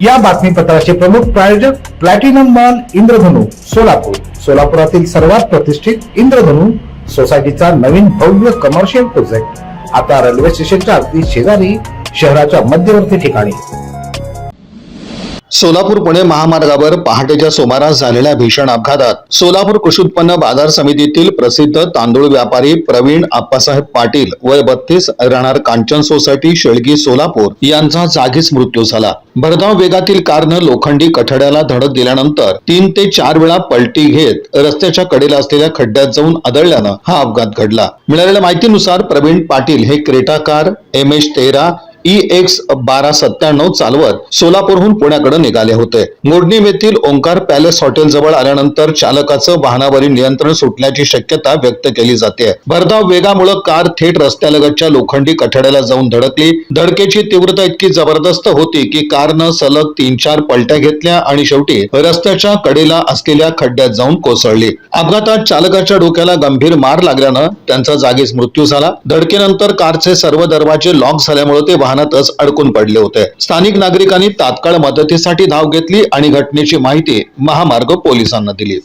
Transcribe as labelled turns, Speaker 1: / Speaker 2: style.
Speaker 1: या बातमीपत्राचे प्रमुख प्रायोजक प्लॅटिनम मॉल इंद्रधनु सोलापूर। सोलापुरातील सर्वात प्रतिष्ठित इंद्रधनु सोसायटीचा नवीन भव्य कमर्शियल प्रोजेक्ट आता रेल्वे स्टेशनच्या अगदी शेजारी शहराच्या मध्यवर्ती ठिकाणी।
Speaker 2: सोलापूर पुणे महामार्गावर पहाटेच्या सुमारास झालेल्या भीषण अपघातात सोलापूर कृषी उत्पन्न बाजार समितीतील प्रसिद्ध तांदूळ व्यापारी प्रवीण आप्पासाहेब पाटील वय 32 राहणार कांचन सोसायटी शेळगी सोलापूर यांचा जागीच मृत्यू झाला। भरधाव वेगातील कारनं लोखंडी कठड्याला धडक दिल्यानंतर 3 ते 4 वेळा पलटी घेत रस्त्याच्या कडेला असलेल्या खड्ड्यात जाऊन आदळल्यानं हा अपघात घडला। मिळालेल्या माहितीनुसार प्रवीण पाटील हे क्रेटा कार MH13 EX 1297 चालवत सोलापूरहून पुण्याकडे निघाले होते। मोडणीम येथील ओंकार पॅलेस हॉटेल जवळ आल्यानंतर चालकाचं वाहनावरील नियंत्रण सुटल्याची शक्यता व्यक्त केली जाते। भरधाव वेगामुळे कार थेट रस्त्यालगतच्या लोखंडी कठड्याला जाऊन धडकली। धडकेची तीव्रता इतकी जबरदस्त होती की कारनं सलग 3-4 पलट्या घेतल्या आणि शेवटी रस्त्याच्या कडेला असलेल्या खड्ड्यात जाऊन कोसळली। अपघातात चालकाच्या डोक्याला गंभीर मार लागल्यानं त्यांचा जागीच मृत्यू झाला। धडकेनंतर कारचे सर्व दरवाजे लॉक झाल्यामुळे ते वाहनातच अडकून पडले होते। स्थानिक नागरिकांनी तात्काळ मदतीसाठी धाव घेतली आणि घटनेची माहिती महामार्ग पोलिसांना दिली।